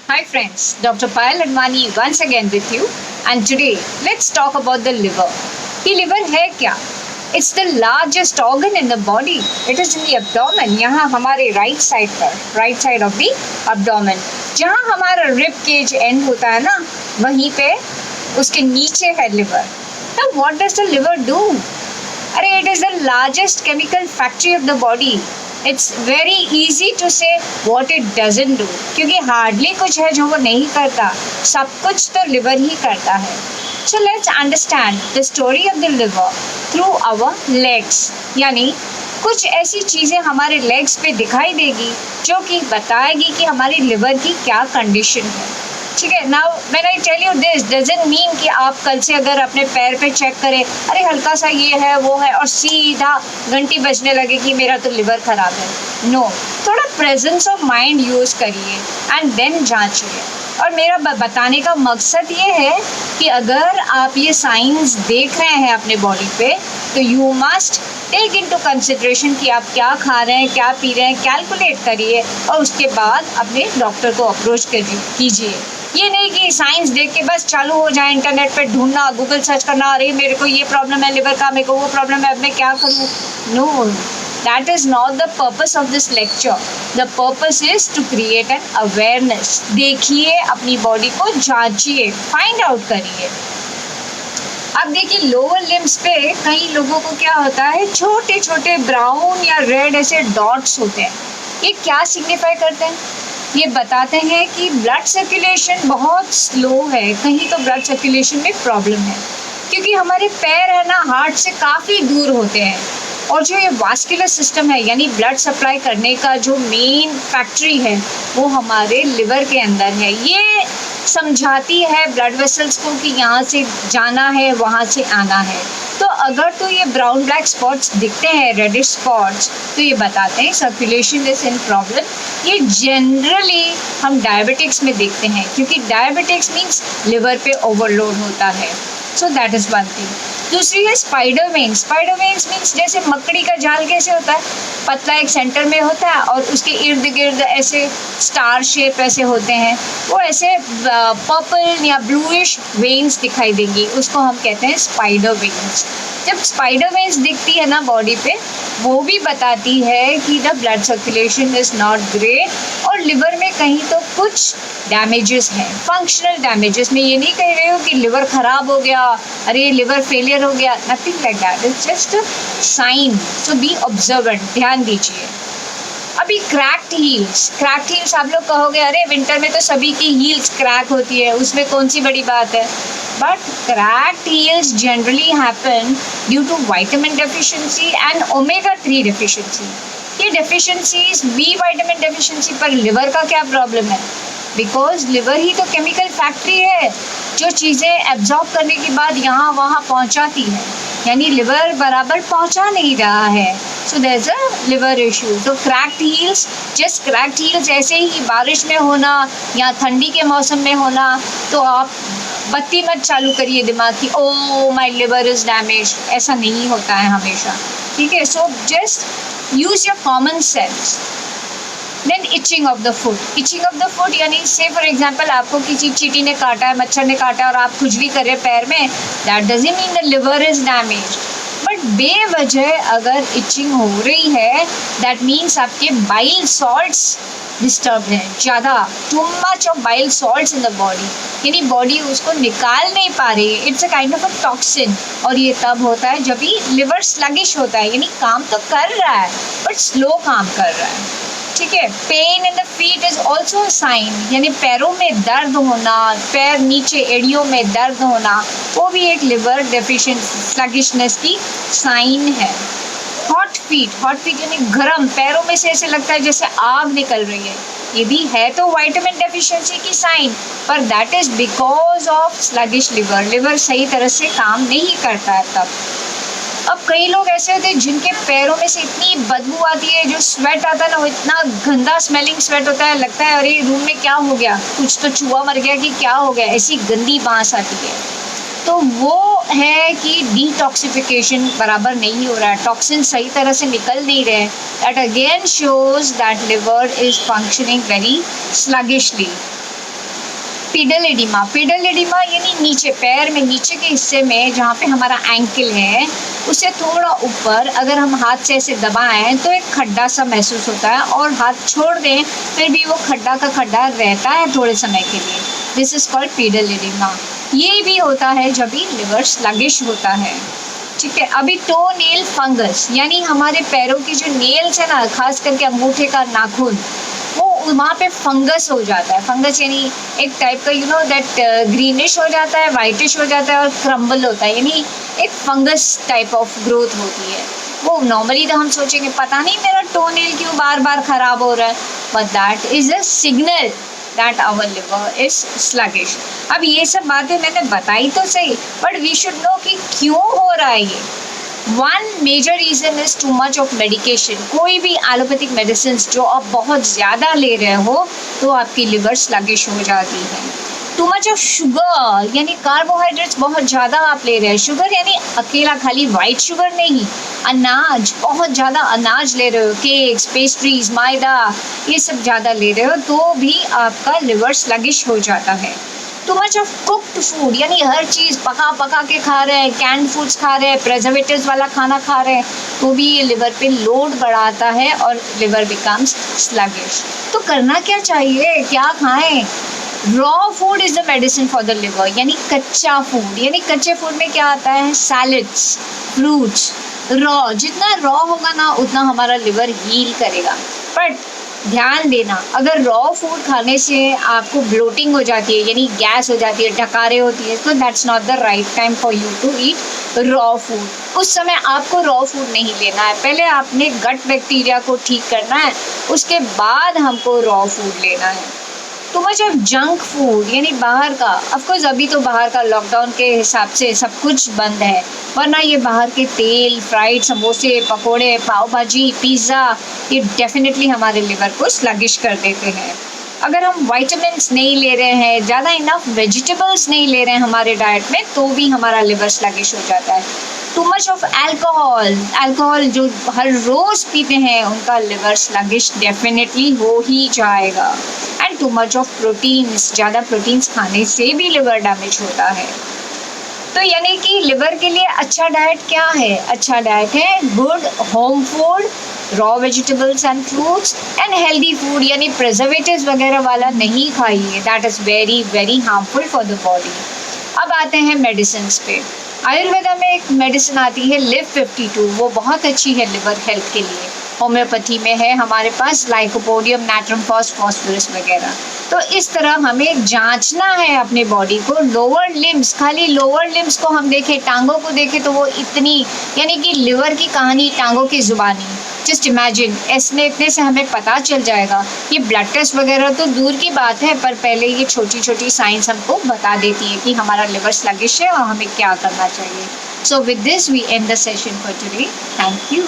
Hi friends, Dr. Payal Advani once again with you, and today let's talk about the liver. कि liver है क्या? It's the largest organ in the body. It is in the abdomen. यहाँ हमारे right side of the abdomen. जहाँ हमारा rib cage end होता है ना, वहीं पे उसके नीचे है liver. Now what does the liver do? अरे it is the largest chemical factory of the body. It's very easy to say what it doesn't do, क्योंकि हार्डली कुछ है जो वो नहीं करता, सब कुछ तो लिवर ही करता है. So let's understand the story of the liver through our legs. यानी कुछ ऐसी चीज़ें हमारे लेग्स पे दिखाई देगी जो कि बताएगी कि हमारी लिवर की क्या कंडीशन है. ठीक है. Now when I tell you this doesn't mean कि आप कल से अगर अपने पैर पे चेक करें, अरे हल्का सा ये है वो है, और सीधा घंटी बजने लगे कि मेरा तो लिवर खराब है. नो, थोड़ा प्रेजेंस ऑफ माइंड यूज करिए एंड देन जांचिए. और मेरा बताने का मकसद ये है कि अगर आप ये साइंस देख रहे हैं अपने बॉडी पे, तो you must take into consideration कि आप क्या खा रहे हैं, क्या पी रहे हैं, कैलकुलेट करिए और उसके बाद अपने डॉक्टर को अप्रोच कीजिए. ये नहीं कि साइंस देख के बस चालू हो जाए इंटरनेट पे ढूंढना, गूगल सर्च करना, अरे मेरे को ये प्रॉब्लम है लिवर का, मेरे को वो प्रॉब्लम है, अब मैं क्या करूँ. No, that is not the purpose of this lecture. The purpose is to create an awareness. देखिए, अपनी बॉडी को जांचिए, फाइंड आउट करिए. अब देखिए, लोअर लिम्स पे कई लोगों को क्या होता है, छोटे छोटे ब्राउन या रेड ऐसे डॉट्स होते हैं. ये क्या सिग्निफाई करते हैं? ये बताते हैं कि ब्लड सर्कुलेशन बहुत स्लो है, कहीं तो ब्लड सर्कुलेशन में प्रॉब्लम है, क्योंकि हमारे पैर है ना हार्ट से काफ़ी दूर होते हैं. और जो ये वास्कुलर सिस्टम है, यानी ब्लड सप्लाई करने का जो मेन फैक्ट्री है, वो हमारे लिवर के अंदर है. ये समझाती है ब्लड वेसल्स को कि यहाँ से जाना है, वहाँ से आना है. तो अगर तो ये ब्राउन ब्लैक स्पॉट्स दिखते हैं, रेडिश स्पॉट्स, तो ये बताते हैं सर्कुलेशन इज इन प्रॉब्लम. ये जनरली हम डायबिटिक्स में देखते हैं, क्योंकि डायबिटिक्स मीन्स लिवर पे ओवरलोड होता है. So that is one thing. दूसरी है spider veins. Spider veins means जैसे मकड़ी का जाल कैसे होता है, पतला एक सेंटर में होता है और उसके इर्द गिर्द ऐसे स्टार शेप ऐसे होते हैं, वो ऐसे पर्पल या ब्लूइश वेन्स दिखाई देंगी, उसको हम कहते हैं स्पाइडर वेन्स. जब स्पाइडर वेन्स दिखती है ना बॉडी पे, वो भी बताती है कि the blood circulation is not great और लिवर में कहीं तो कुछ डैमेजेस हैं, फंक्शनल डैमेजेस. मैं ये नहीं कह रही हूँ कि लिवर ख़राब हो गया, अरे लिवर फेलियर हो गया, nothing like that. It's just sign. So be observant, ध्यान दीजिए. अभी क्रैक्ड हील्स आप लोग कहोगे, अरे विंटर में तो सभी की हील्स क्रैक होती है, उसमें कौन सी बड़ी बात है. But cracked heels generally happen due to vitamin deficiency and omega 3 deficiency. ये डेफिशिएंसीज, बी विटामिन डेफिशिएंसी, पर लिवर का क्या प्रॉब्लम है? बिकॉज लिवर ही तो केमिकल फैक्ट्री है जो चीज़ें एब्जॉर्ब करने के बाद यहाँ वहाँ पहुँचाती है, यानी लिवर बराबर पहुँचा नहीं रहा है. So there is a liver issue. तो क्रैक्ड हील्स ऐसे ही बारिश में होना या ठंडी के मौसम में होना, तो आप बत्ती मत चालू करिए दिमाग की, oh my liver is damage. ऐसा नहीं होता है हमेशा. ठीक है. So just use your common sense. Then itching of the foot यानी से फॉर एग्जाम्पल आपको किसी चींटी ने काटा है, मच्छर ने काटा है और आप खुजली कर रहे हैं पैर में, that doesn't mean the liver is damage. But बेवजह अगर इचिंग हो रही है, दैट मीन्स आपके बाइल सॉल्ट्स डिस्टर्ब है, ज़्यादा, to much of bile salts in the body, यानी बॉडी उसको निकाल नहीं पा रही है. It's a kind of a toxin. और ये तब होता है जब भी लिवर स्लगिश होता है, यानी काम तो कर रहा है बट स्लो काम कर रहा है. ठीक है. Pain in the feet is also a sign, यानी पैरों में दर्द होना, पैर नीचे एड़ियों में दर्द होना, वो भी एक लिवर डेफिशिएंसी स्लगिशनेस की साइन है. हॉट फीट यानी गर्म, पैरों में से ऐसे लगता है जैसे आग निकल रही है, ये भी है तो विटामिन डेफिशिएंसी की साइन, पर that is because of sluggish liver. Liver सही तरह से काम नहीं करता है तब. अब कई लोग ऐसे होते हैं जिनके पैरों में से इतनी बदबू आती है, जो स्वेट आता है ना, वो इतना गंदा स्मेलिंग स्वेट होता है, लगता है अरे रूम में क्या हो गया, कुछ तो चूहा मर गया कि क्या हो गया, ऐसी गंदी बांस आती है. तो वो है कि डिटॉक्सिफिकेशन बराबर नहीं हो रहा है, टॉक्सिन सही तरह से निकल नहीं रहे. That again shows that liver is functioning very sluggishly. Pedal oedema, pedal oedema यानी नीचे पैर में नीचे के हिस्से में जहाँ पे हमारा एंकल है उससे थोड़ा ऊपर अगर हम हाथ से ऐसे दबाएं तो एक खड्डा सा महसूस होता है, और हाथ छोड़ दें फिर भी वो खड्डा का खड्डा रहता है थोड़े समय के लिए। This is called pedal oedema. ये भी होता है जब भी लिवर स्लगिश होता है। ठीक है, अभी टो नेल फंगस यानी हमारे पैरों की जो नेल्स है ना, खास करके अंगूठे का नाखून, वो वहाँ पे फंगस हो जाता है। फंगस यानी एक टाइप का दैट ग्रीनिश हो जाता है, वाइटिश हो जाता है और क्रम्बल होता है, यानी एक फंगस टाइप ऑफ ग्रोथ होती है। वो नॉर्मली तो हम सोचेंगे पता नहीं मेरा टो नेल क्यों बार बार खराब हो रहा है, but that is a signal that our liver is sluggish। अब ये सब बातें मैंने बताई तो सही, बट वी शुड नो कि क्यों हो रहा है ये। One major reason is too much of medication. कोई भी एलोपैथिक मेडिसिन जो आप बहुत ज़्यादा ले रहे हो तो आपकी लिवर स्लगिश हो जाती है। टू मच ऑफ शुगर यानी कार्बोहाइड्रेट्स बहुत ज़्यादा आप ले रहे हैं। शुगर यानी अकेला खाली वाइट शुगर नहीं, अनाज, बहुत ज़्यादा अनाज ले रहे हो, केक्स, पेस्ट्रीज, मैदा, ये सब ज़्यादा ले रहे हो तो भी आपका लिवर स्लगिश हो जाता है। To much of cooked food यानी हर चीज़ पका पका के खा रहे हैं, कैंड फूड्स खा रहे हैं, प्रिजर्वेटिव्स वाला खाना खा रहे हैं, तो भी ये लिवर पे लोड बढ़ाता है और लिवर बिकम्स स्लगिश। तो करना क्या चाहिए, क्या खाएं? Raw food is the medicine for the liver, यानी कच्चा फूड। यानी कच्चे फूड में क्या आता है? Salads, fruits, raw. जितना रॉ होगा ना उतना हमारा लिवर हील करेगा। बट ध्यान देना, अगर रॉ फूड खाने से आपको ब्लोटिंग हो जाती है यानी गैस हो जाती है, ढकारे होती है, तो that's not the right time for you to eat raw food. उस समय आपको रॉ फूड नहीं लेना है, पहले आपने गट बैक्टीरिया को ठीक करना है, उसके बाद हमको रॉ फूड लेना है। To much of junk food यानी बाहर का, ऑफकोर्स अभी तो बाहर का लॉकडाउन के हिसाब से सब कुछ बंद है, वरना ये बाहर के तेल, फ्राइड समोसे, पकोड़े, पाव भाजी, पिज़्ज़ा, ये डेफिनेटली हमारे लिवर को स्लगिश कर देते हैं। अगर हम वाइटामिन्स नहीं ले रहे हैं, ज़्यादा इनफ वेजिटेबल्स नहीं ले रहे हैं हमारे डाइट में, तो भी हमारा लिवर स्लगिश हो जाता है। To much of alcohol, alcohol जो हर रोज़ पीते हैं उनका लिवर स्लगिश डेफिनेटली हो ही जाएगा। And to much of proteins, ज़्यादा प्रोटीन्स खाने से भी लिवर डैमेज होता है। तो यानी कि लिवर के लिए अच्छा डाइट क्या है? अच्छा डाइट है good home food, raw vegetables and fruits and healthy food, यानी प्रिजर्वेटिव्स वगैरह वाला नहीं खाइए, that is very very harmful for the body. अब आते हैं मेडिसिन पे। आयुर्वेदा में एक मेडिसिन आती है लिव 52, वो बहुत अच्छी है लिवर हेल्थ के लिए। होम्योपैथी में है हमारे पास लाइकोपोडियम, नाट्रम फॉस्फोरस वगैरह। तो इस तरह हमें जांचना है अपने बॉडी को। लोअर लिम्स, खाली लोअर लिम्स को हम देखें, टांगों को देखें तो वो इतनी, यानी कि लिवर की कहानी टांगों की जुबानी। जस्ट इमेजिन, इसमें इतने से हमें पता चल जाएगा। ये ब्लड टेस्ट वगैरह तो दूर की बात है, पर पहले ये छोटी छोटी साइंस हमको बता देती है कि हमारा लिवर स्लगिश है और हमें क्या करना चाहिए। So with this we end the session for today. Thank you.